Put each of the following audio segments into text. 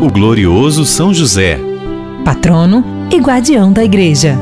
o glorioso São José, patrono e guardião da Igreja.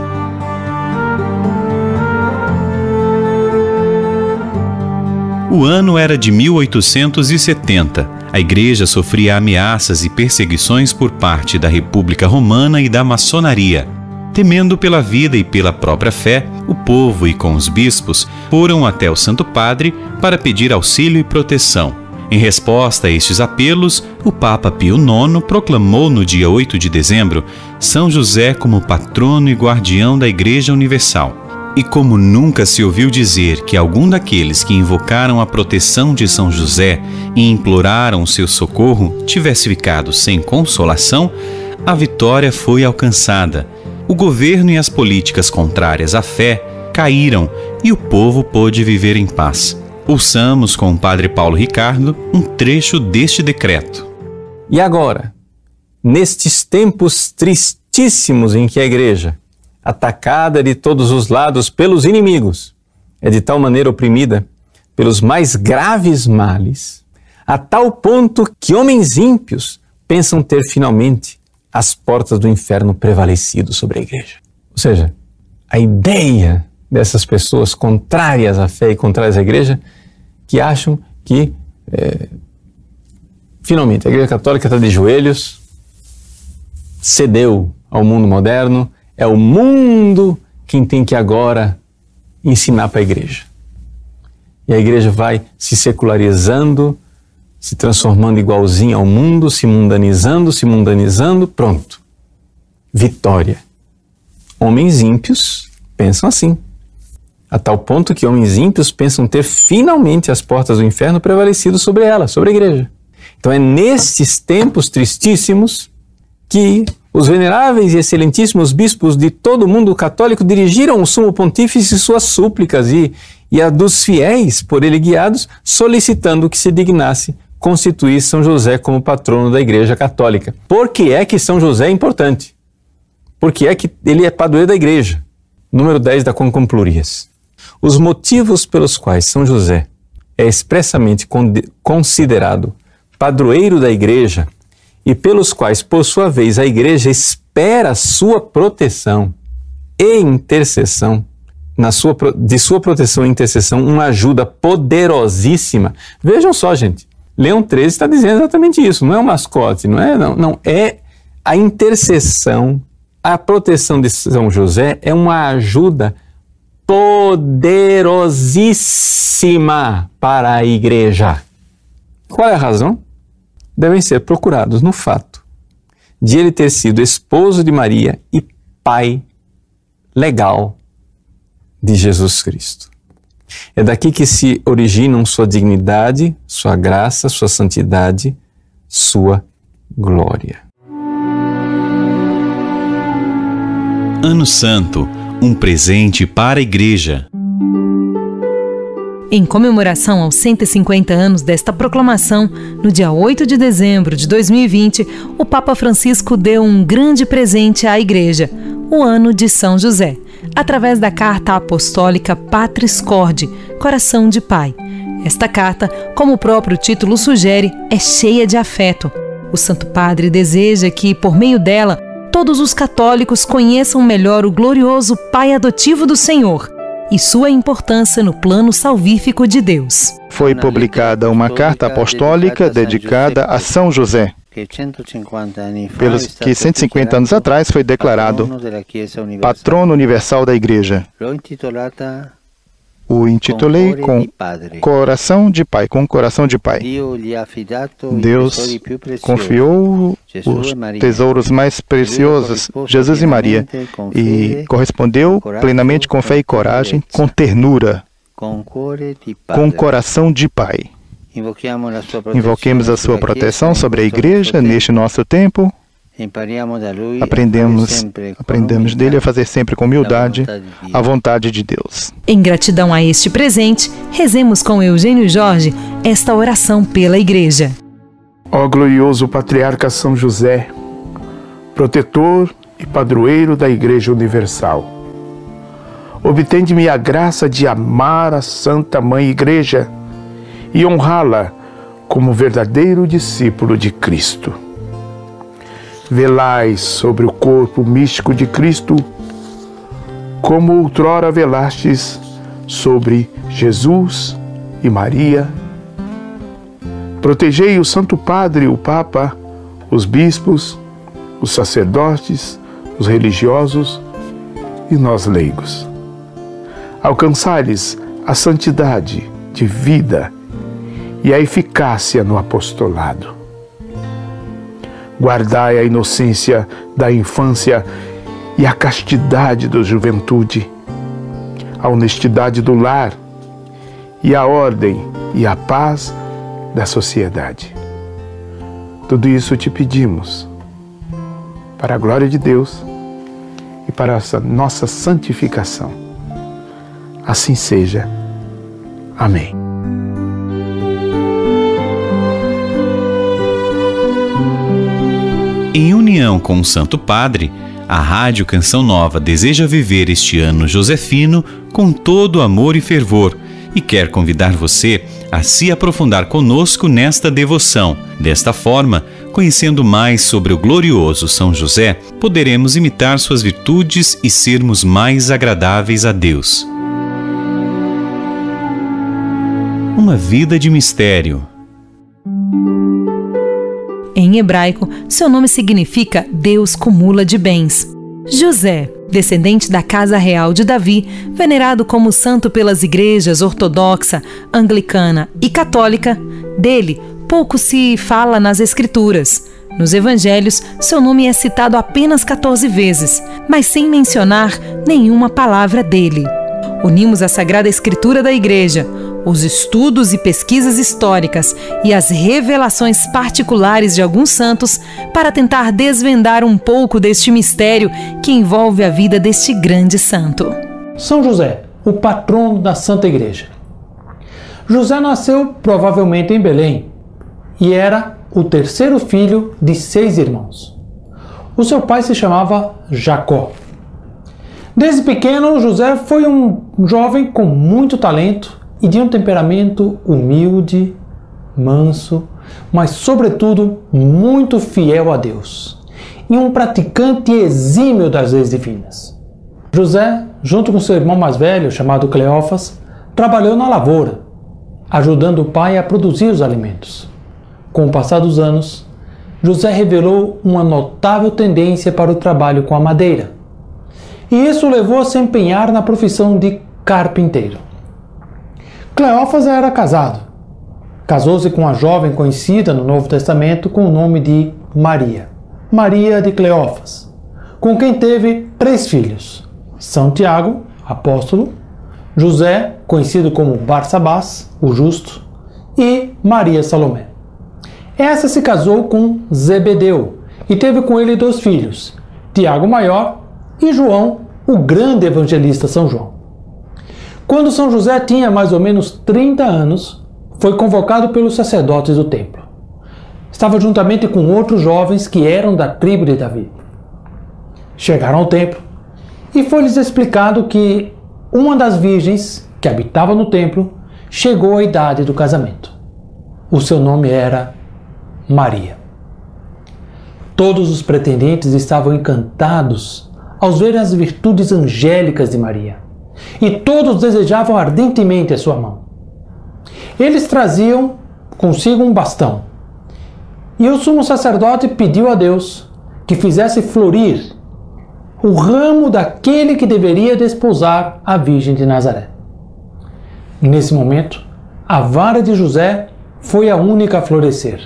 O ano era de 1870. A Igreja sofria ameaças e perseguições por parte da República Romana e da maçonaria. Temendo pela vida e pela própria fé, o povo e com os bispos foram até o Santo Padre para pedir auxílio e proteção. Em resposta a estes apelos, o Papa Pio IX proclamou no dia 8 de dezembro São José como patrono e guardião da Igreja Universal. E como nunca se ouviu dizer que algum daqueles que invocaram a proteção de São José e imploraram seu socorro tivesse ficado sem consolação, a vitória foi alcançada. O governo e as políticas contrárias à fé caíram e o povo pôde viver em paz. Ouçamos com o Padre Paulo Ricardo um trecho deste decreto. E agora, nestes tempos tristíssimos em que a Igreja, atacada de todos os lados pelos inimigos, é de tal maneira oprimida pelos mais graves males, a tal ponto que homens ímpios pensam ter finalmente as portas do inferno prevalecido sobre a Igreja. Ou seja, a ideia dessas pessoas contrárias à fé e contrárias à Igreja, que acham que finalmente a Igreja Católica está de joelhos, cedeu ao mundo moderno, é o mundo quem tem que agora ensinar para a Igreja. E a Igreja vai se secularizando, se transformando igualzinha ao mundo, se mundanizando, pronto. Vitória. Homens ímpios pensam assim, a tal ponto que homens ímpios pensam ter finalmente as portas do inferno prevalecido sobre ela, sobre a Igreja. Então é nestes tempos tristíssimos que os veneráveis e excelentíssimos bispos de todo o mundo católico dirigiram ao Sumo Pontífice suas súplicas e a dos fiéis, por ele guiados, solicitando que se dignasse constituir São José como patrono da Igreja Católica. Por que é que São José é importante? Porque é que ele é padroeiro da Igreja. Número 10 da Concomplurias. Os motivos pelos quais São José é expressamente considerado padroeiro da Igreja e pelos quais, por sua vez, a Igreja espera sua proteção e intercessão, de sua proteção e intercessão, uma ajuda poderosíssima. Vejam só, gente, Leão XIII está dizendo exatamente isso, não é um mascote, não é a intercessão, a proteção de São José é uma ajuda poderosíssima para a Igreja. Qual é a razão? Devem ser procurados no fato de ele ter sido esposo de Maria e pai legal de Jesus Cristo. É daqui que se originam sua dignidade, sua graça, sua santidade, sua glória. Ano Santo, um presente para a Igreja. Em comemoração aos 150 anos desta proclamação, no dia 8 de dezembro de 2020, o Papa Francisco deu um grande presente à Igreja, o Ano de São José, através da carta apostólica Patris Corde, Coração de Pai. Esta carta, como o próprio título sugere, é cheia de afeto. O Santo Padre deseja que, por meio dela, todos os católicos conheçam melhor o glorioso Pai adotivo do Senhor e sua importância no plano salvífico de Deus. Foi publicada uma carta apostólica dedicada a São José, pelos que 150 anos atrás foi declarado patrono universal da Igreja. O intitulei com Coração de Pai, com coração de Pai. Deus confiou os tesouros mais preciosos, Jesus e Maria, e correspondeu plenamente com fé e coragem, com ternura, com coração de Pai. Invoquemos a sua proteção sobre a Igreja neste nosso tempo. Aprendemos dele a fazer sempre com humildade a vontade de Deus. Em gratidão a este presente, rezemos com Eugênio Jorge esta oração pela Igreja. Ó glorioso Patriarca São José, protetor e padroeiro da Igreja Universal, obtende-me a graça de amar a Santa Mãe Igreja e honrá-la como verdadeiro discípulo de Cristo. velai sobre o corpo místico de Cristo, como outrora velastes sobre Jesus e Maria. Protegei o Santo Padre, o Papa, os bispos, os sacerdotes, os religiosos e nós leigos. Alcançai-lhes a santidade de vida e a eficácia no apostolado. Guardai a inocência da infância e a castidade da juventude, a honestidade do lar e a ordem e a paz da sociedade. Tudo isso te pedimos, para a glória de Deus e para essa nossa santificação. Assim seja. Amém. Em união com o Santo Padre, a Rádio Canção Nova deseja viver este ano josefino com todo amor e fervor e quer convidar você a se aprofundar conosco nesta devoção. Desta forma, conhecendo mais sobre o glorioso São José, poderemos imitar suas virtudes e sermos mais agradáveis a Deus. Uma vida de mistério. Em hebraico, seu nome significa Deus cumula de bens. José, descendente da casa real de Davi, venerado como santo pelas igrejas ortodoxa, anglicana e católica, dele pouco se fala nas escrituras. Nos evangelhos, seu nome é citado apenas 14 vezes, mas sem mencionar nenhuma palavra dele. Unimos a Sagrada Escritura da Igreja, os estudos e pesquisas históricas e as revelações particulares de alguns santos para tentar desvendar um pouco deste mistério que envolve a vida deste grande santo. São José, o patrono da Santa Igreja. José nasceu provavelmente em Belém e era o terceiro filho de 6 irmãos. O seu pai se chamava Jacó. Desde pequeno, José foi um jovem com muito talento e de um temperamento humilde, manso, mas sobretudo muito fiel a Deus e um praticante exímio das leis divinas. José, junto com seu irmão mais velho, chamado Cleófas, trabalhou na lavoura, ajudando o pai a produzir os alimentos. Com o passar dos anos, José revelou uma notável tendência para o trabalho com a madeira, e isso o levou a se empenhar na profissão de carpinteiro. Cleófas era casado. Casou-se com uma jovem conhecida no Novo Testamento com o nome de Maria, Maria de Cleófas, com quem teve 3 filhos: São Tiago, apóstolo, José, conhecido como Barsabás, o justo, e Maria Salomé. Essa se casou com Zebedeu e teve com ele 2 filhos, Tiago maior e João, o grande evangelista São João. Quando São José tinha mais ou menos 30 anos, foi convocado pelos sacerdotes do templo. Estava juntamente com outros jovens que eram da tribo de Davi. Chegaram ao templo e foi-lhes explicado que uma das virgens que habitava no templo chegou à idade do casamento. O seu nome era Maria. Todos os pretendentes estavam encantados ao verem as virtudes angélicas de Maria, e todos desejavam ardentemente a sua mão. Eles traziam consigo um bastão, e o sumo sacerdote pediu a Deus que fizesse florir o ramo daquele que deveria desposar a Virgem de Nazaré. Nesse momento, a vara de José foi a única a florescer,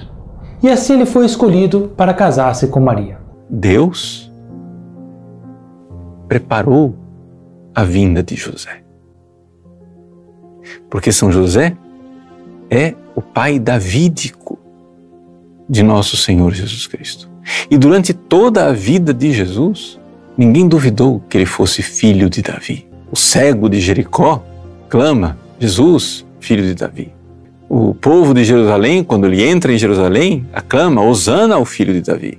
e assim ele foi escolhido para casar-se com Maria. Deus preparou a vinda de José. Porque São José é o pai davídico de nosso Senhor Jesus Cristo. E durante toda a vida de Jesus, ninguém duvidou que ele fosse filho de Davi. O cego de Jericó clama: Jesus, filho de Davi. O povo de Jerusalém, quando ele entra em Jerusalém, aclama: Hosana ao filho de Davi.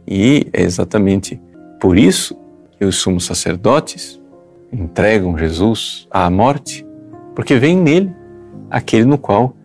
E é exatamente por isso que os sumos sacerdotes entregam Jesus à morte, porque vem nele aquele no qual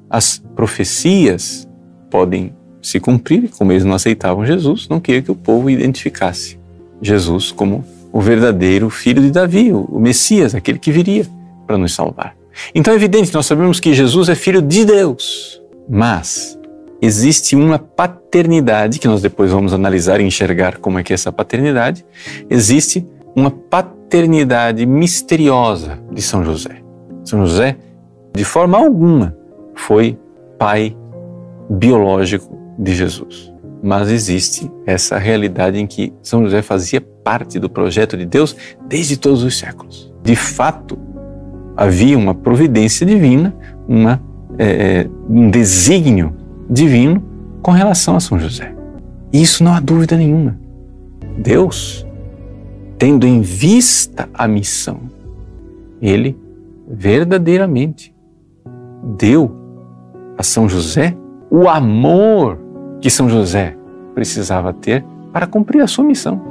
as profecias podem se cumprir, como eles não aceitavam Jesus, não queria que o povo identificasse Jesus como o verdadeiro filho de Davi, o Messias, aquele que viria para nos salvar. Então é evidente, nós sabemos que Jesus é filho de Deus, mas existe uma paternidade, que nós depois vamos analisar e enxergar como é que é essa paternidade. Existe uma paternidade misteriosa de São José. São José, de forma alguma, foi pai biológico de Jesus. Mas existe essa realidade em que São José fazia parte do projeto de Deus desde todos os séculos. De fato, havia uma providência divina, um desígnio divino com relação a São José. Isso não há dúvida nenhuma. Deus, tendo em vista a missão, Ele verdadeiramente deu a São José o amor que São José precisava ter para cumprir a sua missão.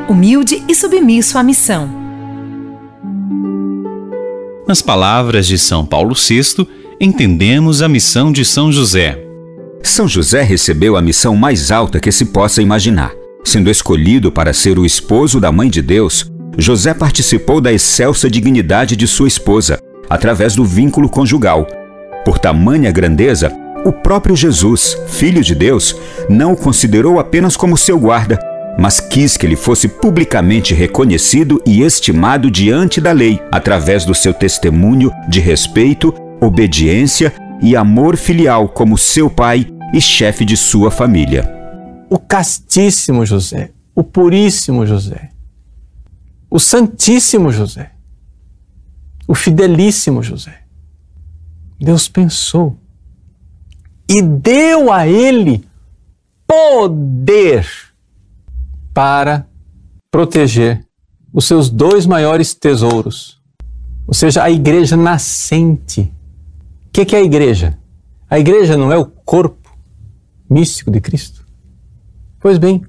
Humilde e submisso à missão. Nas palavras de São Paulo VI, entendemos a missão de São José. São José recebeu a missão mais alta que se possa imaginar. Sendo escolhido para ser o esposo da Mãe de Deus, José participou da excelsa dignidade de sua esposa, através do vínculo conjugal. Por tamanha grandeza, o próprio Jesus, Filho de Deus, não o considerou apenas como seu guarda, mas quis que ele fosse publicamente reconhecido e estimado diante da lei, através do seu testemunho de respeito, obediência e amor filial como seu pai e chefe de sua família. O castíssimo José, o puríssimo José, o santíssimo José, o fidelíssimo José. Deus pensou e deu a ele poder para proteger os seus dois maiores tesouros, ou seja, a igreja nascente. O que é a igreja? A igreja não é o corpo místico de Cristo? Pois bem,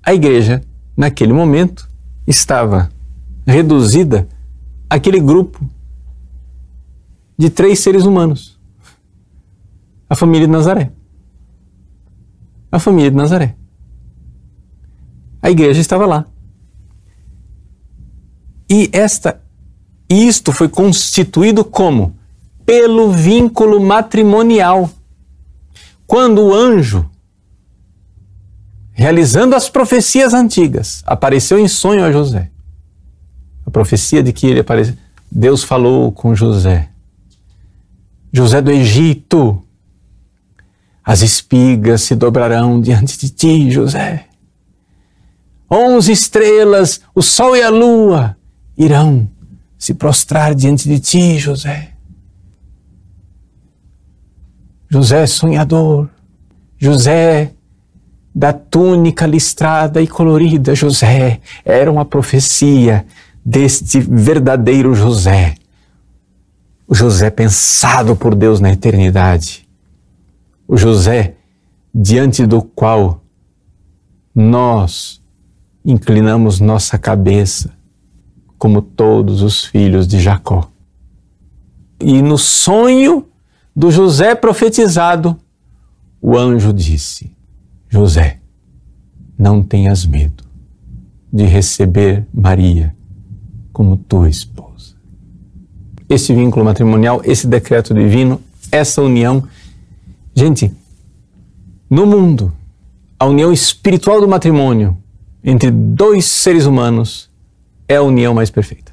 a igreja, naquele momento, estava reduzida àquele grupo de 3 seres humanos. A família de Nazaré. A família de Nazaré. A igreja estava lá. E isto foi constituído como? Pelo vínculo matrimonial. Quando o anjo, realizando as profecias antigas, apareceu em sonho a José. A profecia de que ele apareceu. Deus falou com José. José do Egito, as espigas se dobrarão diante de ti, José. 11 estrelas, o sol e a lua irão se prostrar diante de ti, José. José sonhador, José da túnica listrada e colorida, José, era uma profecia deste verdadeiro José. O José pensado por Deus na eternidade. O José diante do qual nós inclinamos nossa cabeça, como todos os filhos de Jacó. E no sonho do José profetizado, o anjo disse: José, não tenhas medo de receber Maria como tua esposa. Esse vínculo matrimonial, esse decreto divino, essa união. Gente, no mundo, a união espiritual do matrimônio entre 2 seres humanos é a união mais perfeita.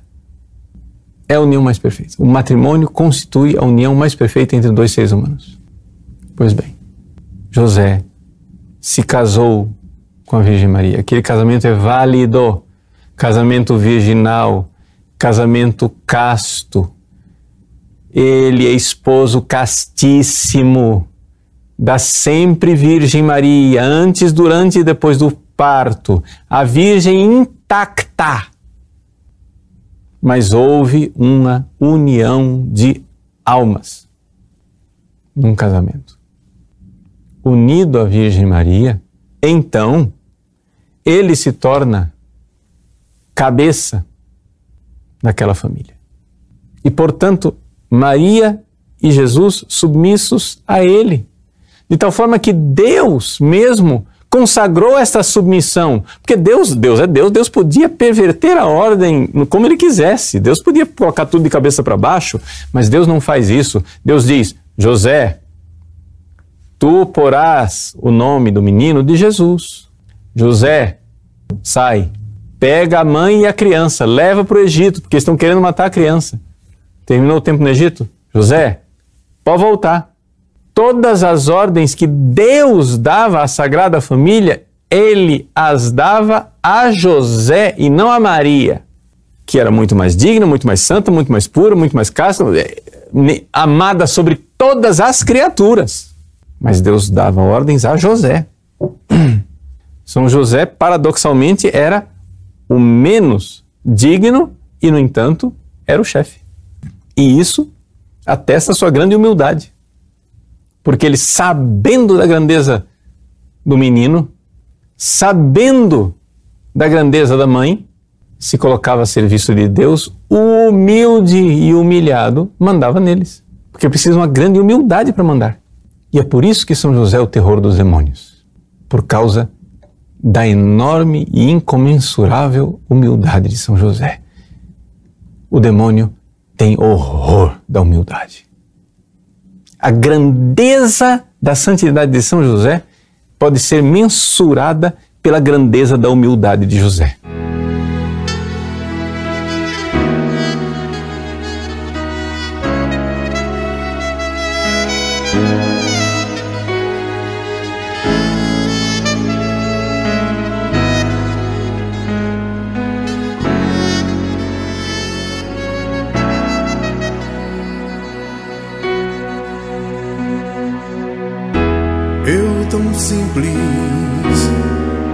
É a união mais perfeita. O matrimônio constitui a união mais perfeita entre 2 seres humanos. Pois bem, José se casou com a Virgem Maria. Aquele casamento é válido. Casamento virginal, casamento casto. Ele é esposo castíssimo da sempre Virgem Maria, antes, durante e depois do parto. A Virgem intacta. Mas houve uma união de almas num casamento. Unido à Virgem Maria, então, ele se torna cabeça daquela família. E, portanto, Maria e Jesus submissos a Ele. De tal forma que Deus mesmo consagrou esta submissão. Porque Deus é Deus, Deus podia perverter a ordem como Ele quisesse. Deus podia colocar tudo de cabeça para baixo, mas Deus não faz isso. Deus diz: José, tu porás o nome do menino de Jesus. José, sai, pega a mãe e a criança, leva para o Egito, porque estão querendo matar a criança. Terminou o tempo no Egito? José, pode voltar. Todas as ordens que Deus dava à Sagrada Família, Ele as dava a José e não a Maria, que era muito mais digna, muito mais santa, muito mais pura, muito mais casta, amada sobre todas as criaturas. Mas Deus dava ordens a José. São José, paradoxalmente, era o menos digno e, no entanto, era o chefe. E isso atesta a sua grande humildade. Porque ele, sabendo da grandeza do menino, sabendo da grandeza da mãe, se colocava a serviço de Deus, humilde e humilhado, mandava neles. Porque precisa de uma grande humildade para mandar. E é por isso que São José é o terror dos demônios. Por causa da enorme e incomensurável humildade de São José. O demônio tem horror da humildade. A grandeza da santidade de São José pode ser mensurada pela grandeza da humildade de José. Eu tão simples,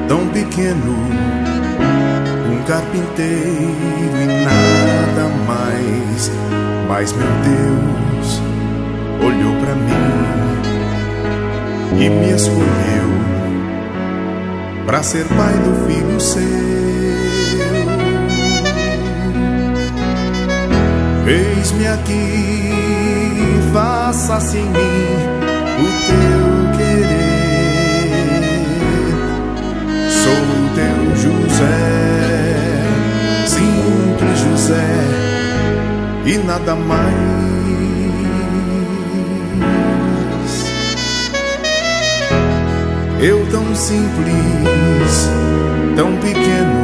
tão pequeno, um carpinteiro e nada mais. Mas meu Deus olhou pra mim e me escolheu pra ser pai do filho seu. Eis-me aqui, faça-se em mim o teu querer. Sou o teu José, simples José, e nada mais. Eu tão simples, tão pequeno,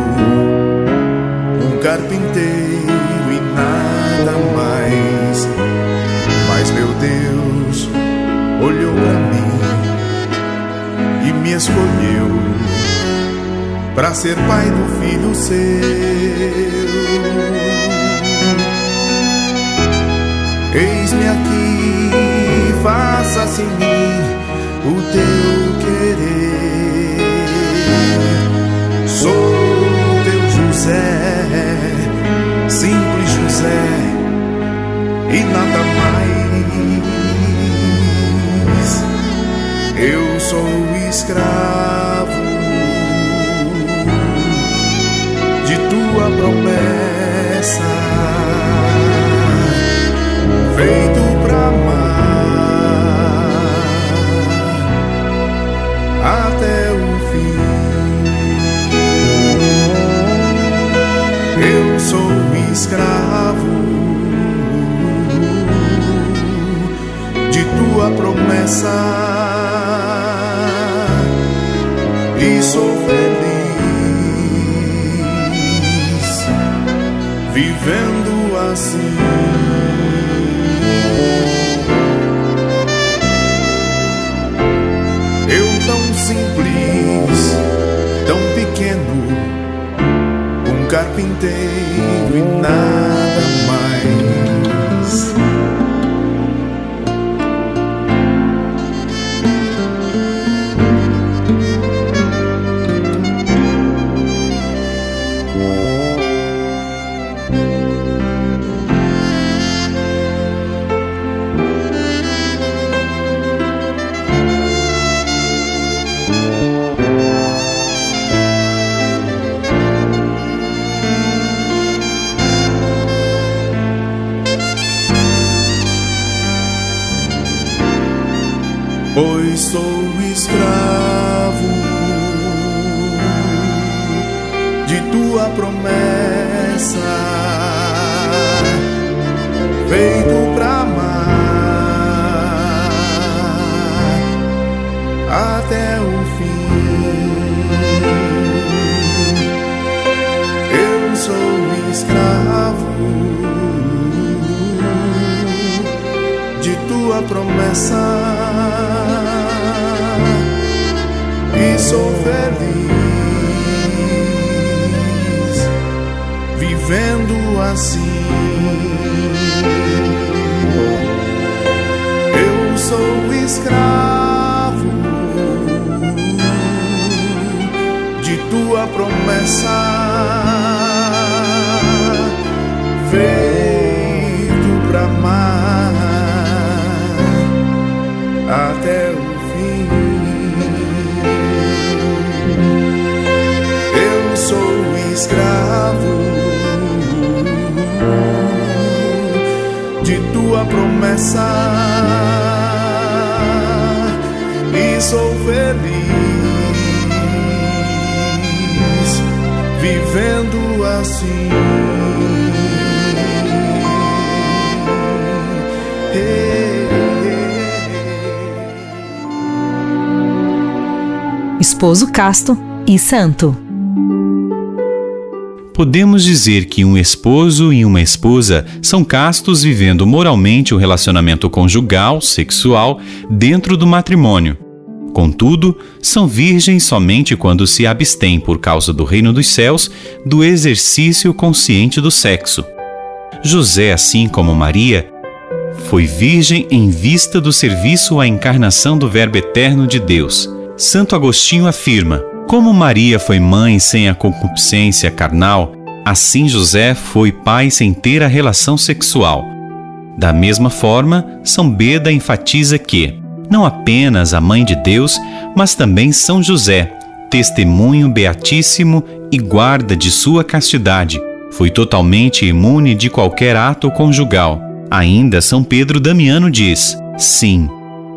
um carpinteiro e nada mais. Mas meu Deus olhou pra mim e me escolheu pra ser pai do filho seu. Eis-me aqui, faça-se em mim o teu querer. Sou teu José, simples José, e nada mais. Eu sou escravo de tua promessa, feito pra amar até o fim. Eu sou escravo de tua promessa e sou feliz vivendo assim. Eu tão simples, tão pequeno, um carpinteiro e nada mais. pois sou escravo de tua promessa, feito pra amar até o fim. Eu sou escravo de tua promessa e sou feliz vivendo assim. Eu sou escravo de tua promessa, feito pra amar até o fim. Eu sou escravo de tua promessa e sou feliz vivendo assim. Esposo casto e santo. Podemos dizer que um esposo e uma esposa são castos vivendo moralmente o relacionamento conjugal, sexual, dentro do matrimônio. Contudo, são virgens somente quando se abstêm por causa do reino dos céus do exercício consciente do sexo. José, assim como Maria, foi virgem em vista do serviço à encarnação do Verbo eterno de Deus. Santo Agostinho afirma: como Maria foi mãe sem a concupiscência carnal, assim José foi pai sem ter a relação sexual. Da mesma forma, São Beda enfatiza que não apenas a Mãe de Deus, mas também São José, testemunho beatíssimo e guarda de sua castidade, foi totalmente imune de qualquer ato conjugal. Ainda São Pedro Damiano diz: sim,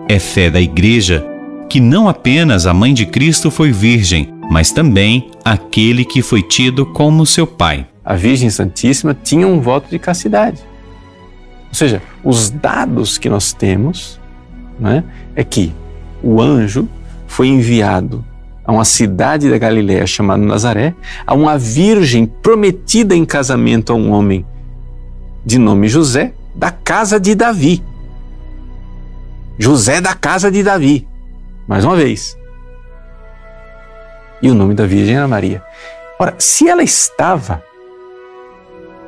é fé da Igreja que não apenas a Mãe de Cristo foi virgem, mas também aquele que foi tido como seu pai. A Virgem Santíssima tinha um voto de castidade. Ou seja, os dados que nós temos, né, é que o anjo foi enviado a uma cidade da Galiléia chamada Nazaré, a uma virgem prometida em casamento a um homem de nome José, da casa de Davi. José da casa de Davi. Mais uma vez. E o nome da virgem era Maria. Ora, se ela estava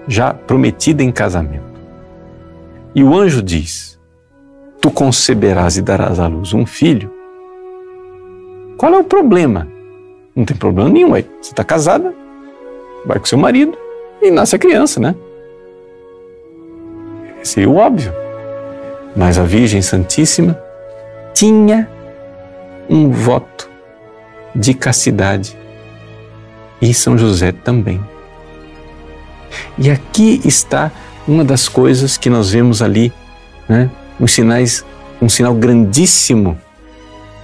já prometida em casamento, e o anjo diz: tu conceberás e darás à luz um filho, qual é o problema? Não tem problema nenhum aí. Você está casada, vai com seu marido e nasce a criança, né? Seria o óbvio. Mas a Virgem Santíssima tinha um voto de castidade, e São José também. E aqui está uma das coisas que nós vemos ali, né? Um sinal grandíssimo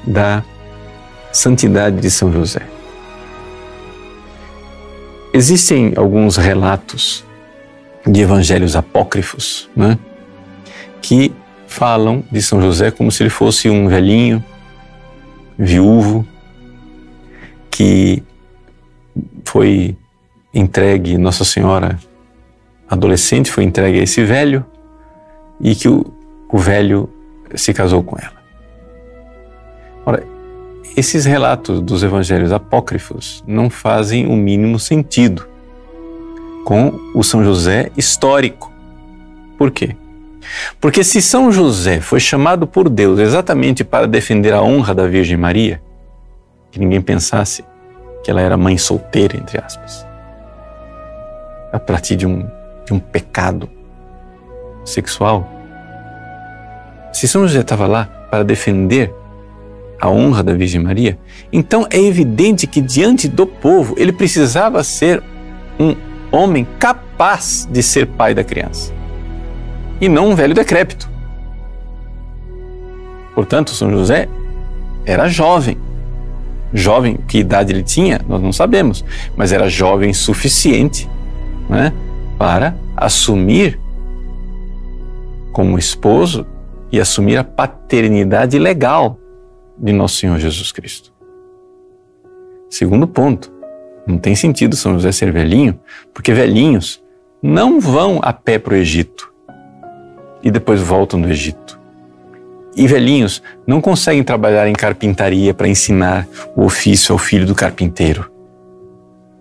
da santidade de São José. Existem alguns relatos de evangelhos apócrifos, né, que falam de São José como se ele fosse um velhinho, viúvo, que foi entregue, Nossa Senhora adolescente foi entregue a esse velho, e que o velho se casou com ela. Ora, esses relatos dos evangelhos apócrifos não fazem o mínimo sentido com o São José histórico. Por quê? Porque se São José foi chamado por Deus exatamente para defender a honra da Virgem Maria, que ninguém pensasse que ela era mãe solteira, entre aspas, a partir de um pecado sexual, se São José estava lá para defender a honra da Virgem Maria, então é evidente que diante do povo ele precisava ser um homem capaz de ser pai da criança, e não um velho decrépito. Portanto, São José era jovem. Jovem, que idade ele tinha, nós não sabemos, mas era jovem suficiente, né, para assumir como esposo e assumir a paternidade legal de nosso Senhor Jesus Cristo. Segundo ponto, não tem sentido São José ser velhinho, porque velhinhos não vão a pé para o Egito e depois voltam do Egito. E velhinhos não conseguem trabalhar em carpintaria para ensinar o ofício ao filho do carpinteiro.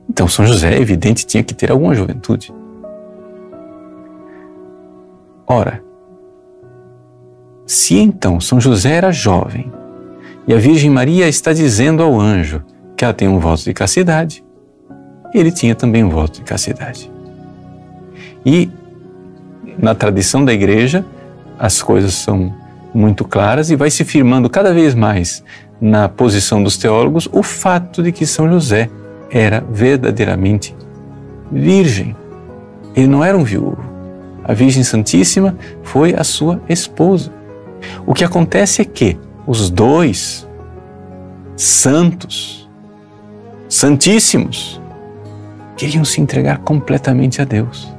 Então São José, é evidente, tinha que ter alguma juventude. Ora, se então São José era jovem e a Virgem Maria está dizendo ao anjo que ela tem um voto de castidade, ele tinha também um voto de castidade. E na tradição da Igreja, as coisas são muito claras e vai se firmando cada vez mais na posição dos teólogos o fato de que São José era verdadeiramente virgem. Ele não era um viúvo. A Virgem Santíssima foi a sua esposa. O que acontece é que os dois santos, santíssimos, queriam se entregar completamente a Deus.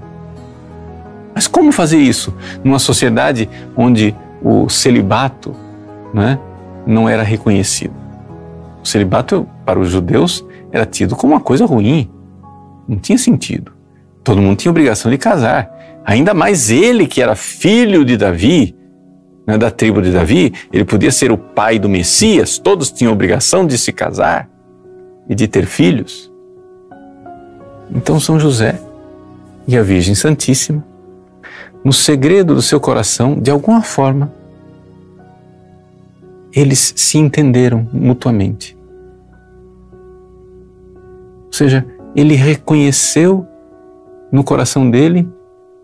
Mas como fazer isso numa sociedade onde o celibato, né, não era reconhecido? O celibato para os judeus era tido como uma coisa ruim, não tinha sentido. Todo mundo tinha obrigação de casar, ainda mais ele que era filho de Davi, né, da tribo de Davi, ele podia ser o pai do Messias, todos tinham obrigação de se casar e de ter filhos. Então São José e a Virgem Santíssima, no segredo do seu coração, de alguma forma, eles se entenderam mutuamente. Ou seja, ele reconheceu no coração dele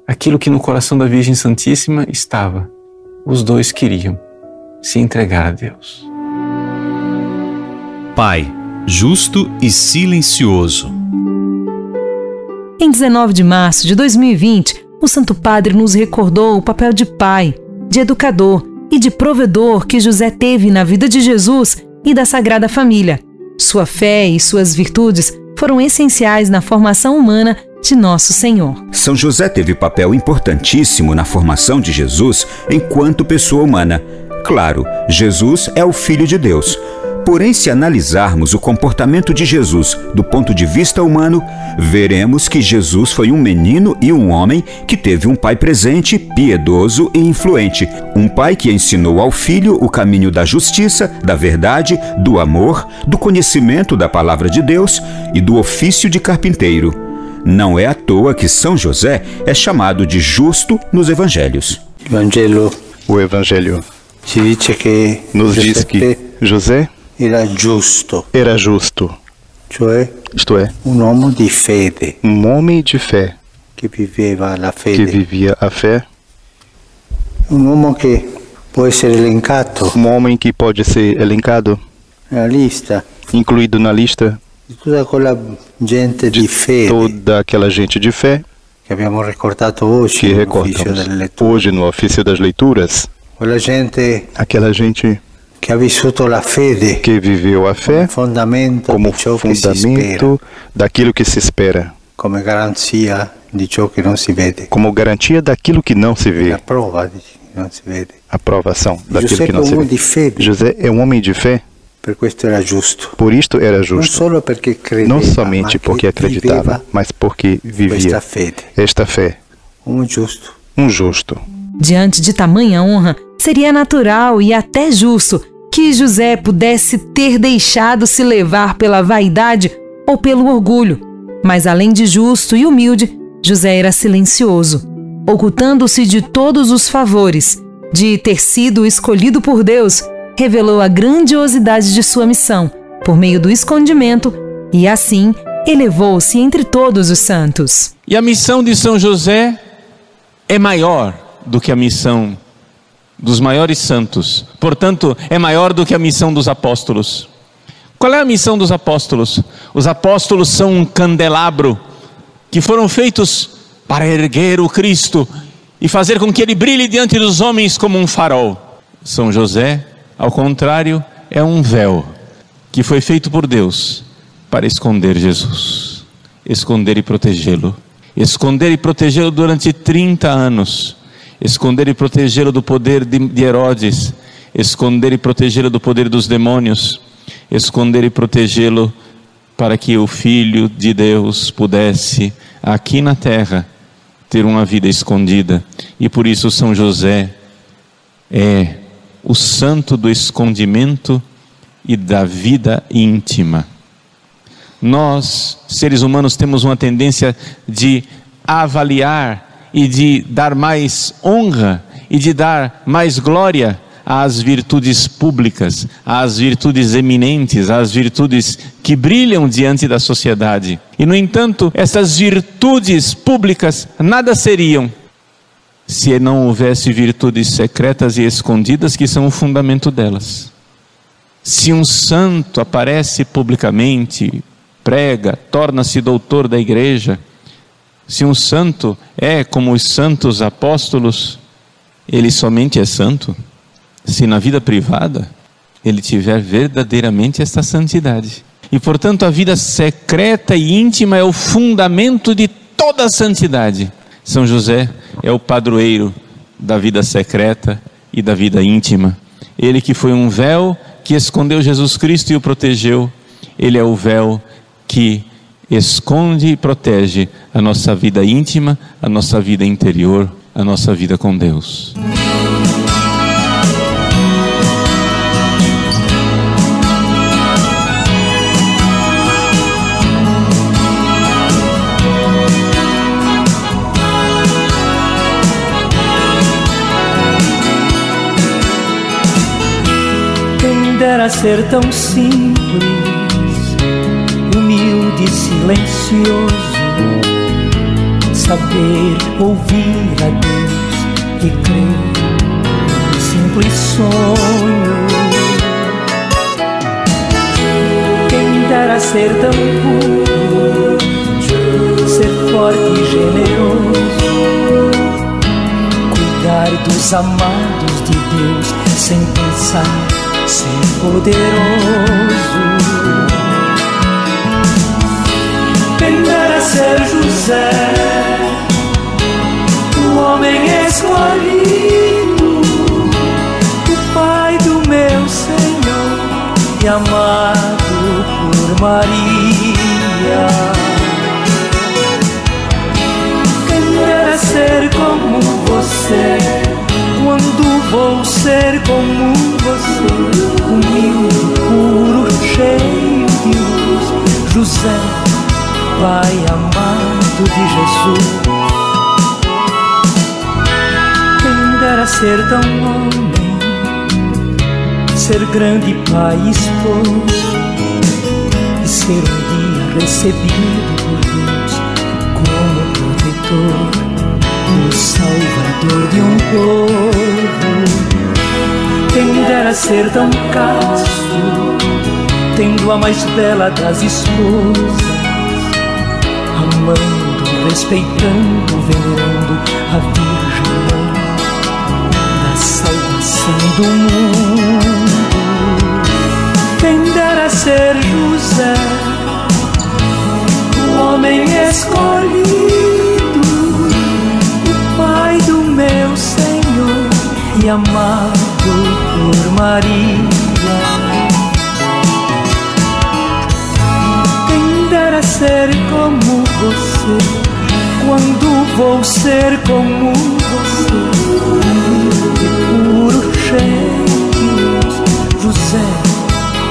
aquilo que no coração da Virgem Santíssima estava. Os dois queriam se entregar a Deus. Pai, justo e silencioso. Em 19 de março de 2020, o Santo Padre nos recordou o papel de pai, de educador e de provedor que José teve na vida de Jesus e da Sagrada Família. Sua fé e suas virtudes foram essenciais na formação humana de Nosso Senhor. São José teve papel importantíssimo na formação de Jesus enquanto pessoa humana. Claro, Jesus é o Filho de Deus. Porém, se analisarmos o comportamento de Jesus do ponto de vista humano, veremos que Jesus foi um menino e um homem que teve um pai presente, piedoso e influente. Um pai que ensinou ao filho o caminho da justiça, da verdade, do amor, do conhecimento da palavra de Deus e do ofício de carpinteiro. Não é à toa que São José é chamado de justo nos evangelhos. O Evangelho nos diz que José era justo. Isto é, um homem de fé. Que vivia a fé. Um homem que pode ser elencado. Um homem que pode ser elencado. Na lista. Incluído na lista. De toda aquela gente de fé. Toda aquela gente de fé. Que abbiamo recordado hoje. Que recordamos hoje no ofício das leituras. Aquela gente que ha vissuto la fede, que viveu a fé como fundamento daquilo que se espera, como garantia de ciò che non si vede, como garantia daquilo que não se vê, a prova de que não se vede, aprovação daquilo que não se vê. José é um homem de fé. Por isto era justo. Não somente porque acreditava, mas porque vivia esta fé. Um justo. Diante de tamanha honra, seria natural e até justo que José pudesse ter deixado-se levar pela vaidade ou pelo orgulho. Mas além de justo e humilde, José era silencioso, ocultando-se de todos os favores. De ter sido escolhido por Deus, revelou a grandiosidade de sua missão, por meio do escondimento, e assim elevou-se entre todos os santos. E a missão de São José é maior do que a missão dos maiores santos. Portanto, é maior do que a missão dos apóstolos. Qual é a missão dos apóstolos? Os apóstolos são um candelabro que foram feitos para erguer o Cristo e fazer com que ele brilhe diante dos homens como um farol. São José Ao contrário, é um véu que foi feito por Deus para esconder Jesus, esconder e protegê-lo. Esconder e protegê-lo durante 30 anos, esconder e protegê-lo do poder de Herodes, esconder e protegê-lo do poder dos demônios, esconder e protegê-lo para que o Filho de Deus pudesse, aqui na terra, ter uma vida escondida. E por isso São José é o santo do escondimento e da vida íntima. Nós, seres humanos, temos uma tendência de avaliar e de dar mais honra e de dar mais glória às virtudes públicas, às virtudes eminentes, às virtudes que brilham diante da sociedade. E, no entanto, essas virtudes públicas nada seriam se não houvesse virtudes secretas e escondidas que são o fundamento delas. Se um santo aparece publicamente, prega, torna-se doutor da igreja, se um santo é como os santos apóstolos, ele somente é santo se na vida privada ele tiver verdadeiramente esta santidade. E portanto a vida secreta e íntima é o fundamento de toda a santidade. São José é o padroeiro da vida secreta e da vida íntima. Ele que foi um véu que escondeu Jesus Cristo e o protegeu, ele é o véu que esconde e protege a nossa vida íntima, a nossa vida interior, a nossa vida com Deus. Quem dera ser tão simples, humilde e silencioso, saber ouvir a Deus e crer num simples sonho. Quem dera ser tão puro, ser forte e generoso, cuidar dos amados de Deus sem pensar, ser poderoso. Quem dera ser José, o homem escolhido, o pai do meu Senhor e amado por Maria. Quem dera ser como você, quando vou ser como você, humilde, puro, cheio de luz, José, Pai amado de Jesus. Quem dera ser tão homem, ser grande pai e esposo, e ser um dia recebido por Deus como protetor, o salvador de um povo. Quem dera ser tão casto, tendo a mais bela das esposas, amando, respeitando, venerando a Virgem Mãe da salvação do mundo. Quem dera ser José, o homem escolhido, o pai do meu Senhor e amado por Maria. Ser como você, quando vou ser como você, puro, cheio, José,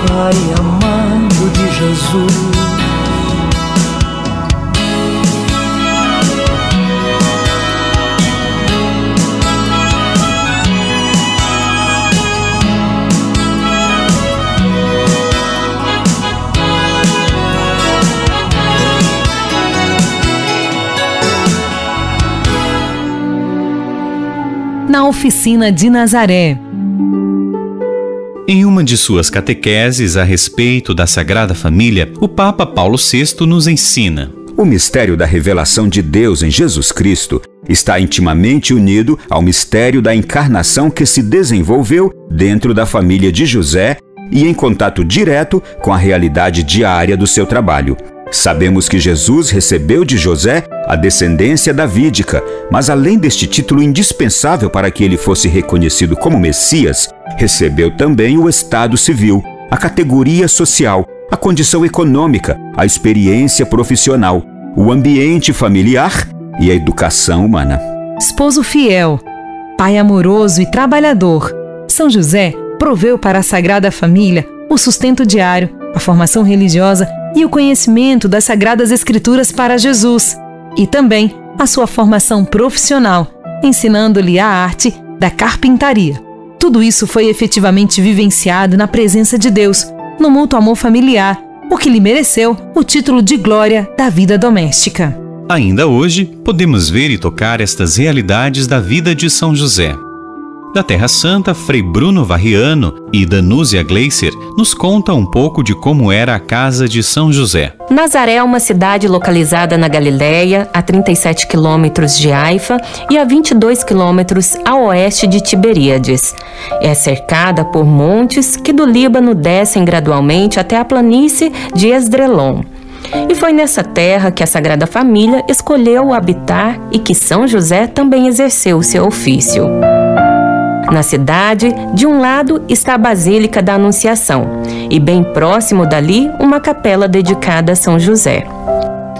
Pai amado de Jesus. Na oficina de Nazaré. Em uma de suas catequeses a respeito da Sagrada Família, o Papa Paulo VI nos ensina: o mistério da revelação de Deus em Jesus Cristo está intimamente unido ao mistério da encarnação que se desenvolveu dentro da família de José e em contato direto com a realidade diária do seu trabalho. Sabemos que Jesus recebeu de José a descendência davídica, mas além deste título indispensável para que ele fosse reconhecido como Messias, recebeu também o estado civil, a categoria social, a condição econômica, a experiência profissional, o ambiente familiar e a educação humana. Esposo fiel, pai amoroso e trabalhador, São José proveu para a Sagrada Família o sustento diário, a formação religiosa e o conhecimento das Sagradas Escrituras para Jesus, e também a sua formação profissional, ensinando-lhe a arte da carpintaria. Tudo isso foi efetivamente vivenciado na presença de Deus, no mútuo amor familiar, o que lhe mereceu o título de glória da vida doméstica. Ainda hoje, podemos ver e tocar estas realidades da vida de São José. Da Terra Santa, Frei Bruno Varriano e Danúzia Gleiser nos contam um pouco de como era a casa de São José. Nazaré é uma cidade localizada na Galileia, a 37 quilômetros de Haifa e a 22 quilômetros a oeste de Tiberíades. É cercada por montes que do Líbano descem gradualmente até a planície de Esdrelon. E foi nessa terra que a Sagrada Família escolheu habitar e que São José também exerceu o seu ofício. Na cidade, de um lado está a Basílica da Anunciação e bem próximo dali uma capela dedicada a São José.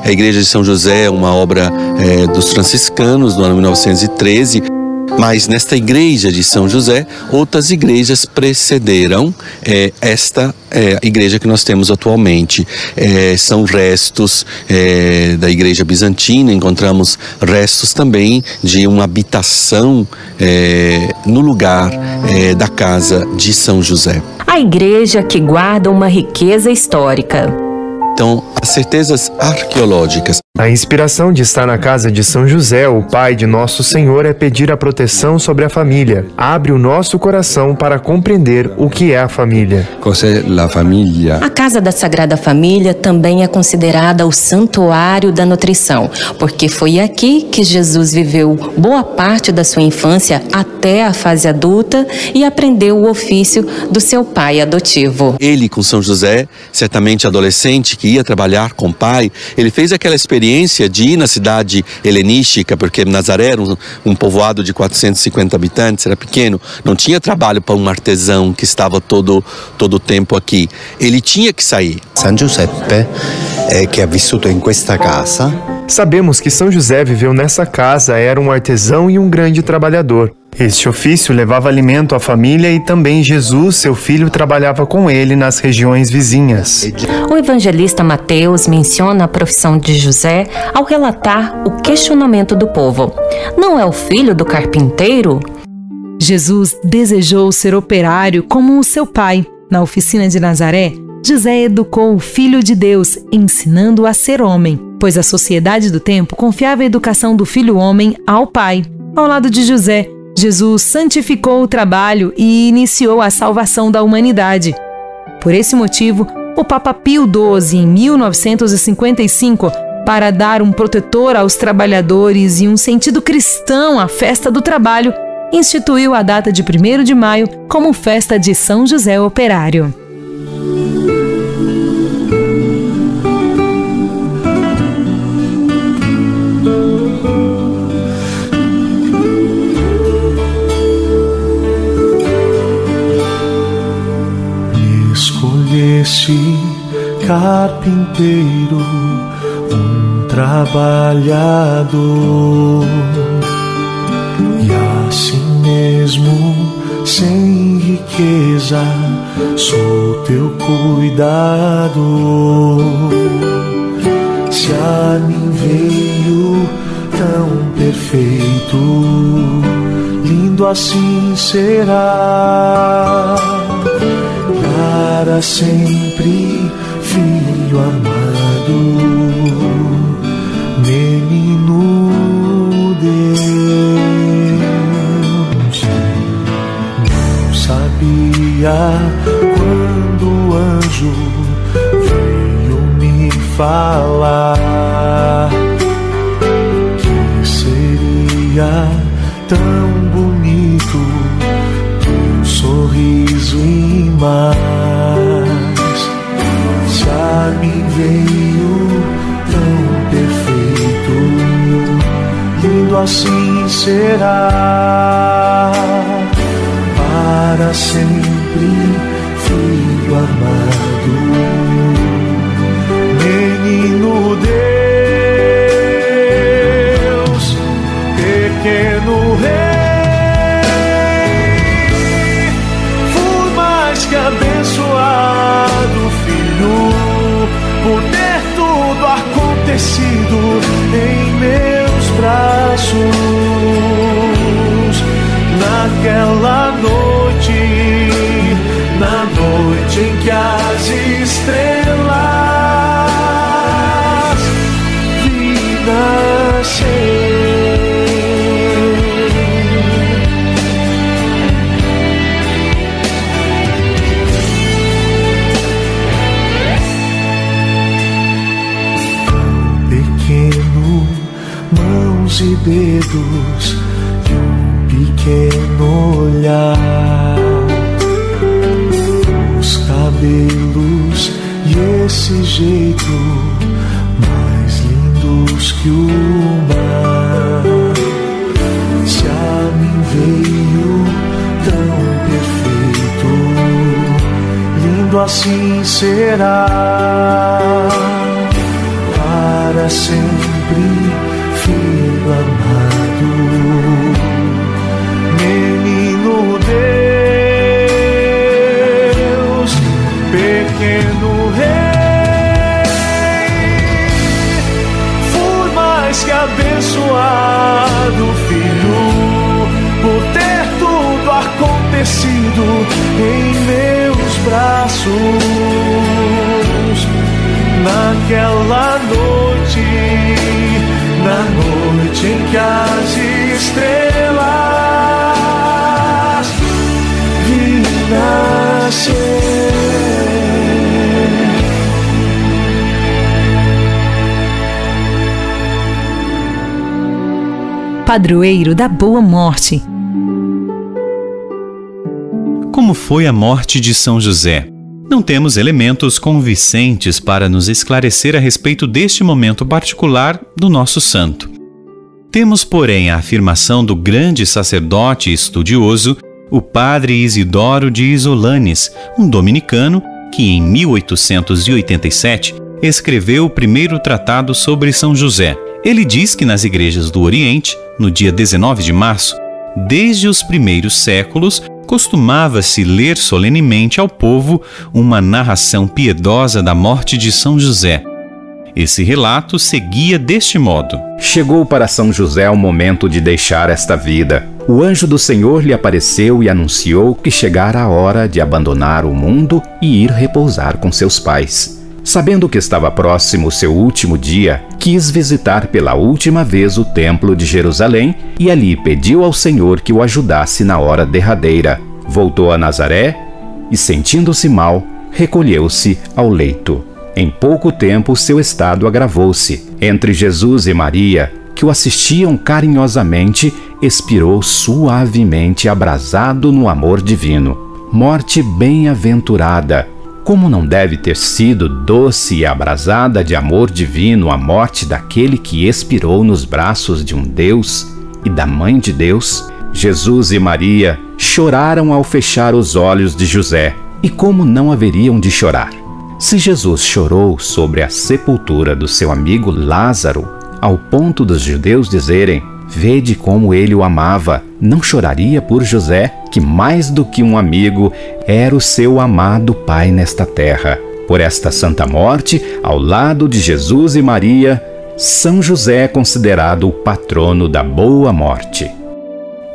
A Igreja de São José é uma obra dos franciscanos do ano 1913, mas nesta Igreja de São José, outras igrejas precederam esta igreja que nós temos atualmente. São restos da Igreja Bizantina, encontramos restos também de uma habitação no lugar da casa de São José. A igreja que guarda uma riqueza histórica. Então, as certezas arqueológicas. A inspiração de estar na casa de São José, o pai de Nosso Senhor, é pedir a proteção sobre a família. Abre o nosso coração para compreender o que é a família. Cos'è la famiglia? A casa da Sagrada Família também é considerada o santuário da nutrição, porque foi aqui que Jesus viveu boa parte da sua infância até a fase adulta e aprendeu o ofício do seu pai adotivo. Ele, com São José, certamente adolescente, que ia trabalhar com o pai, ele fez aquela experiência de ir na cidade helenística, porque Nazaré era um povoado de 450 habitantes, era pequeno, não tinha trabalho para um artesão que estava todo o tempo aqui. Ele tinha que sair. San Giuseppe, que ha vissuto in questa casa. Sabemos que São José viveu nessa casa, era um artesão e um grande trabalhador. Este ofício levava alimento à família e também Jesus, seu filho, trabalhava com ele nas regiões vizinhas. O evangelista Mateus menciona a profissão de José ao relatar o questionamento do povo. Não é o filho do carpinteiro? Jesus desejou ser operário como o seu pai. Na oficina de Nazaré, José educou o Filho de Deus, ensinando-o a ser homem, pois a sociedade do tempo confiava a educação do filho homem ao pai. Ao lado de José, Jesus santificou o trabalho e iniciou a salvação da humanidade. Por esse motivo, o Papa Pio XII, em 1955, para dar um protetor aos trabalhadores e um sentido cristão à festa do trabalho, instituiu a data de 1º de maio como festa de São José Operário. Escolheste, carpinteiro, trabalhador, e assim mesmo, sem riqueza, sou teu cuidador. Se a mim veio tão perfeito, lindo assim será. Para sempre, filho amado, menino Deus. Não sabia quando o anjo veio me falar que seria dia tão bonito, um sorriso e mais. Se a mim veio tão perfeito, lindo assim será, para sempre, Filho amado, menino Deus, pequeno rei, fui mais que abençoado, filho, por ter tudo acontecido em meus braços, naquela noite, na noite em que as estrelas vi nascer. Pequeno, mãos e dedos, e um pequeno olhar, cabelos e esse jeito mais lindos que o mar. Se a mim veio tão perfeito, lindo assim será, para sempre, Filho amado, menino Deus, pequeno rei, fui mais que abençoado, filho, por ter tudo acontecido em meus braços, naquela noite, na noite em que as estrelas vi nascer. Padroeiro da Boa Morte. Como foi a morte de São José? Não temos elementos convincentes para nos esclarecer a respeito deste momento particular do nosso santo. Temos, porém, a afirmação do grande sacerdote e estudioso, o padre Isidoro de Isolanes, um dominicano que, em 1887, escreveu o primeiro tratado sobre São José. Ele diz que nas igrejas do Oriente, no dia 19 de março, desde os primeiros séculos, costumava-se ler solenemente ao povo uma narração piedosa da morte de São José. Esse relato seguia deste modo: Chegou para São José o momento de deixar esta vida. O anjo do Senhor lhe apareceu e anunciou que chegara a hora de abandonar o mundo e ir repousar com seus pais. Sabendo que estava próximo o seu último dia, quis visitar pela última vez o templo de Jerusalém e ali pediu ao Senhor que o ajudasse na hora derradeira. Voltou a Nazaré e, sentindo-se mal, recolheu-se ao leito. Em pouco tempo seu estado agravou-se. Entre Jesus e Maria, que o assistiam carinhosamente, expirou suavemente abrasado no amor divino. Morte bem-aventurada! Como não deve ter sido doce e abrasada de amor divino a morte daquele que expirou nos braços de um Deus e da Mãe de Deus? Jesus e Maria choraram ao fechar os olhos de José. E como não haveriam de chorar? Se Jesus chorou sobre a sepultura do seu amigo Lázaro, ao ponto dos judeus dizerem: vede como ele o amava, não choraria por José, que mais do que um amigo era o seu amado Pai nesta terra? Por esta santa morte, ao lado de Jesus e Maria, São José é considerado o patrono da boa morte.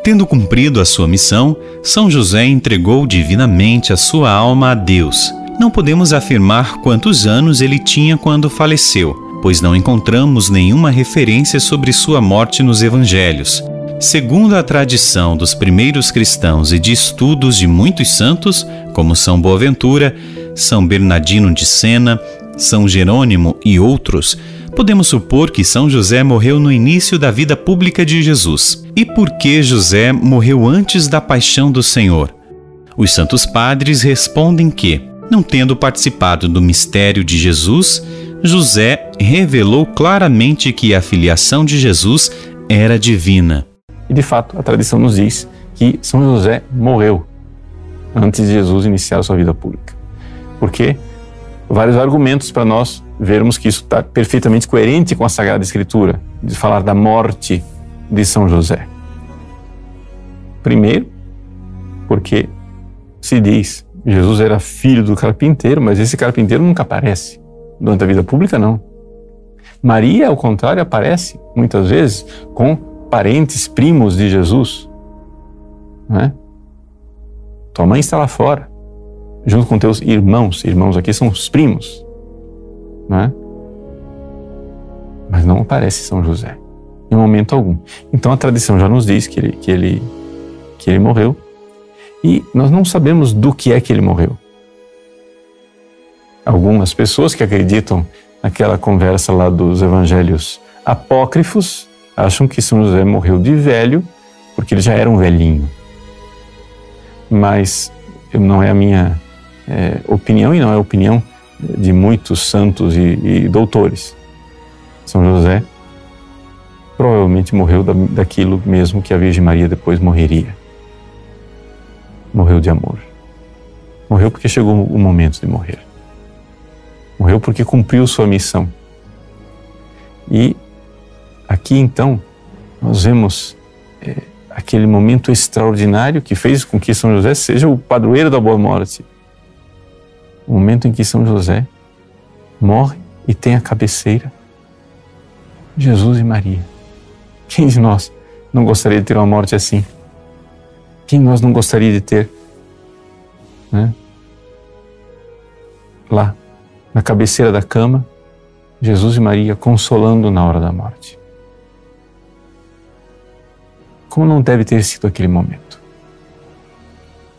Tendo cumprido a sua missão, São José entregou divinamente a sua alma a Deus. Não podemos afirmar quantos anos ele tinha quando faleceu, pois não encontramos nenhuma referência sobre sua morte nos evangelhos. Segundo a tradição dos primeiros cristãos e de estudos de muitos santos, como São Boaventura, São Bernardino de Sena, São Jerônimo e outros, Podemos supor que São José morreu no início da vida pública de Jesus. E por que José morreu antes da paixão do Senhor? Os santos padres respondem que, não tendo participado do mistério de Jesus, José revelou claramente que a filiação de Jesus era divina. E de fato, a tradição nos diz que São José morreu antes de Jesus iniciar a sua vida pública. Por quê? Vários argumentos para nós vermos que isso está perfeitamente coerente com a Sagrada Escritura, de falar da morte de São José. Primeiro, porque se diz que Jesus era filho do carpinteiro, mas esse carpinteiro nunca aparece. Durante a vida pública, não. Maria, ao contrário, aparece muitas vezes com parentes, primos de Jesus. Não é? Tua mãe está lá fora, junto com teus irmãos. Irmãos aqui são os primos. Não é? Mas não aparece São José, em momento algum. Então a tradição já nos diz que ele morreu, e nós não sabemos do que é que ele morreu. Algumas pessoas que acreditam naquela conversa lá dos evangelhos apócrifos acham que São José morreu de velho, porque ele já era um velhinho. Mas não é a minha opinião, e não é a opinião de muitos santos e doutores. São José provavelmente morreu daquilo mesmo que a Virgem Maria depois morreria. Morreu de amor. Morreu porque chegou o momento de morrer. Morreu porque cumpriu sua missão. E aqui então nós vemos aquele momento extraordinário que fez com que São José seja o padroeiro da boa morte. O momento em que São José morre e tem a cabeceira Jesus e Maria. Quem de nós não gostaria de ter uma morte assim? Quem de nós não gostaria de ter, né? Lá, na cabeceira da cama, Jesus e Maria consolando na hora da morte. Como não deve ter sido aquele momento?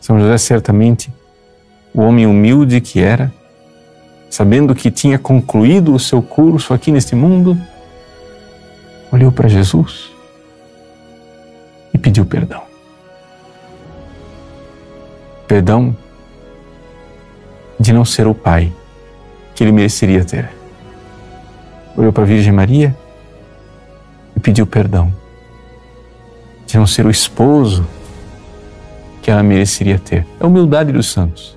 São José, certamente, o homem humilde que era, sabendo que tinha concluído o seu curso aqui neste mundo, olhou para Jesus e pediu perdão. Perdão de não ser o pai que ele mereceria ter. Olhou para a Virgem Maria e pediu perdão de não ser o esposo que ela mereceria ter. É a humildade dos santos.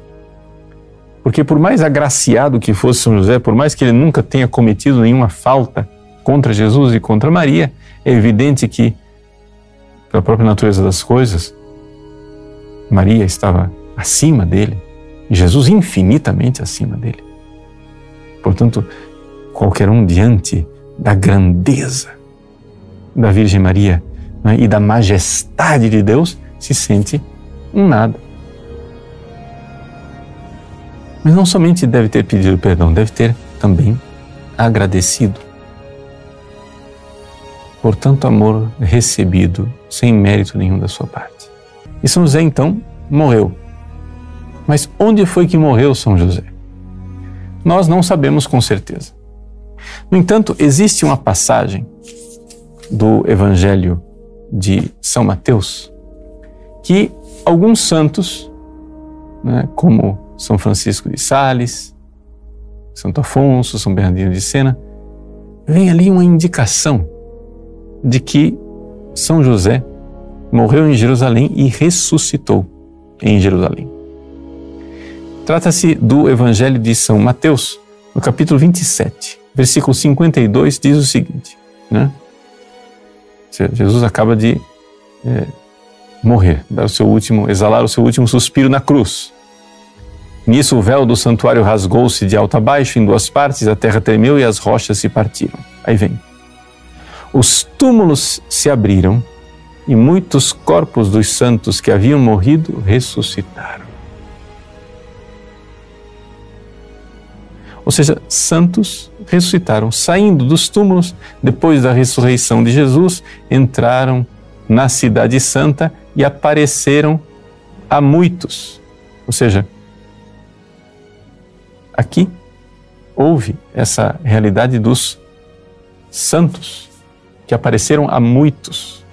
Porque por mais agraciado que fosse São José, por mais que ele nunca tenha cometido nenhuma falta contra Jesus e contra Maria, é evidente que, pela própria natureza das coisas, Maria estava acima dele e Jesus infinitamente acima dele. Portanto, qualquer um diante da grandeza da Virgem Maria, né, e da majestade de Deus se sente um nada. Mas não somente deve ter pedido perdão, deve ter também agradecido por tanto amor recebido sem mérito nenhum da sua parte. E São José então morreu. Mas onde foi que morreu São José? Nós não sabemos com certeza. No entanto, existe uma passagem do Evangelho de São Mateus que alguns santos, né, como São Francisco de Sales, Santo Afonso, São Bernardino de Sena, vem ali uma indicação de que São José morreu em Jerusalém e ressuscitou em Jerusalém. Trata-se do Evangelho de São Mateus, no capítulo 27, versículo 52, diz o seguinte, né? Jesus acaba de morrer, exalar o seu último suspiro na cruz. Nisso o véu do santuário rasgou-se de alto a baixo em duas partes, a terra tremeu e as rochas se partiram. Aí vem. Os túmulos se abriram e muitos corpos dos santos que haviam morrido ressuscitaram. Ou seja, santos ressuscitaram, saindo dos túmulos depois da ressurreição de Jesus, entraram na Cidade Santa e apareceram a muitos. Ou seja, aqui houve essa realidade dos santos que apareceram a muitos.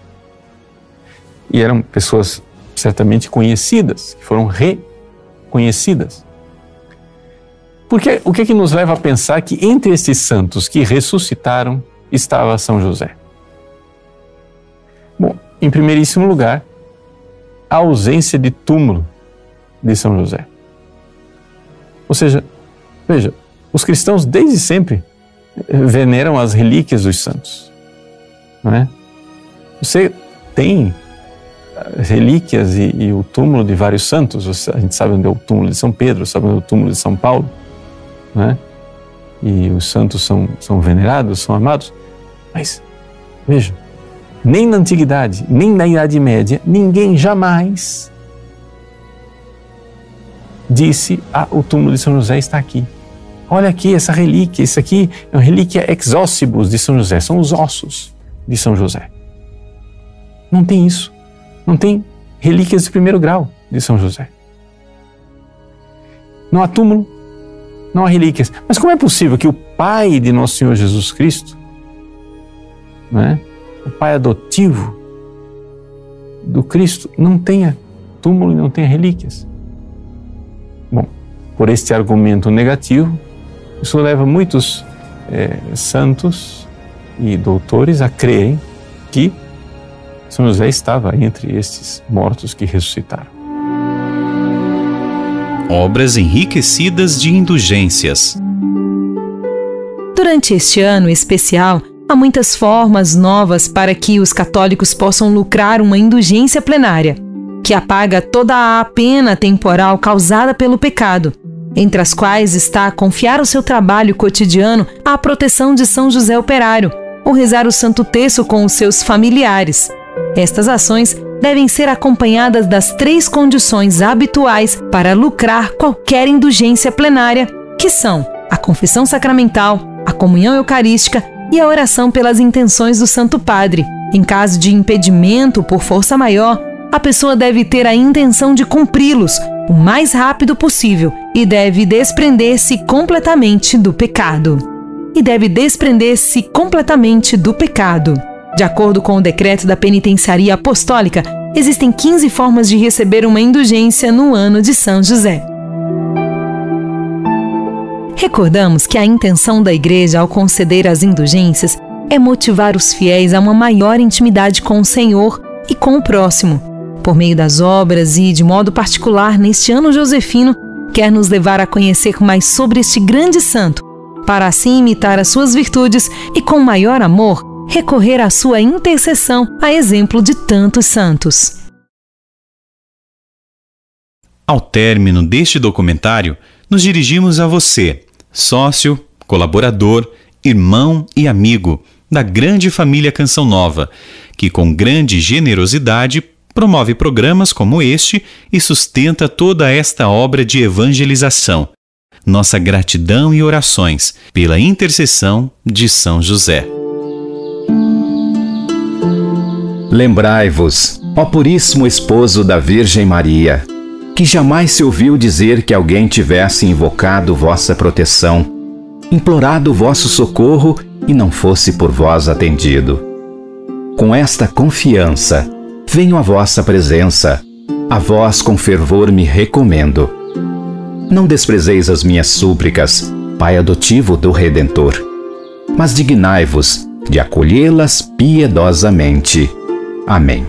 E eram pessoas certamente conhecidas, que foram reconhecidas. Porque o que nos leva a pensar que entre esses santos que ressuscitaram estava São José? Bom, em primeiríssimo lugar, a ausência de túmulo de São José. Ou seja, veja, os cristãos desde sempre veneram as relíquias dos santos, não é? Você tem relíquias e o túmulo de vários santos. A gente sabe onde é o túmulo de São Pedro, sabe onde é o túmulo de São Paulo, não é? E os santos são venerados, são amados. Mas, veja, nem na Antiguidade, nem na Idade Média, ninguém jamais disse: o túmulo de São José está aqui. Olha aqui essa relíquia, isso aqui é uma relíquia ex ossibus de São José, são os ossos de São José. Não tem isso. Não tem relíquias de primeiro grau de São José. Não há túmulo, não há relíquias. Mas como é possível que o pai de nosso Senhor Jesus Cristo, não é? O pai adotivo do Cristo, não tenha túmulo e não tenha relíquias? Bom, por este argumento negativo, isso leva muitos santos e doutores a crerem que São José estava entre estes mortos que ressuscitaram. Obras enriquecidas de indulgências. Durante este ano especial, há muitas formas novas para que os católicos possam lucrar uma indulgência plenária, que apaga toda a pena temporal causada pelo pecado, entre as quais está confiar o seu trabalho cotidiano à proteção de São José Operário, ou rezar o Santo Terço com os seus familiares. Estas ações devem ser acompanhadas das 3 condições habituais para lucrar qualquer indulgência plenária, que são a confissão sacramental, a comunhão eucarística e a oração pelas intenções do Santo Padre. Em caso de impedimento por força maior, a pessoa deve ter a intenção de cumpri-los o mais rápido possível e deve desprender-se completamente do pecado. De acordo com o decreto da Penitenciaria Apostólica, existem 15 formas de receber uma indulgência no ano de São José. Recordamos que a intenção da Igreja ao conceder as indulgências é motivar os fiéis a uma maior intimidade com o Senhor e com o próximo. Por meio das obras e, de modo particular, neste ano josefino, quer nos levar a conhecer mais sobre este grande santo, para assim imitar as suas virtudes e, com maior amor, recorrer à sua intercessão, a exemplo de tantos santos. Ao término deste documentário, nos dirigimos a você, sócio, colaborador, irmão e amigo da grande família Canção Nova, que com grande generosidade promove programas como este e sustenta toda esta obra de evangelização. Nossa gratidão e orações pela intercessão de São José. Lembrai-vos, ó puríssimo esposo da Virgem Maria, que jamais se ouviu dizer que alguém tivesse invocado vossa proteção, implorado vosso socorro e não fosse por vós atendido. Com esta confiança, venho à vossa presença, a vós com fervor me recomendo. Não desprezeis as minhas súplicas, Pai adotivo do Redentor, mas dignai-vos de acolhê-las piedosamente. Amém.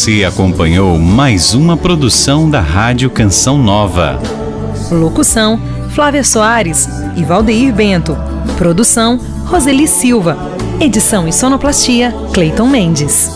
Você acompanhou mais uma produção da Rádio Canção Nova. Locução: Flávia Soares e Valdeir Bento. Produção: Roseli Silva. Edição e sonoplastia: Cleiton Mendes.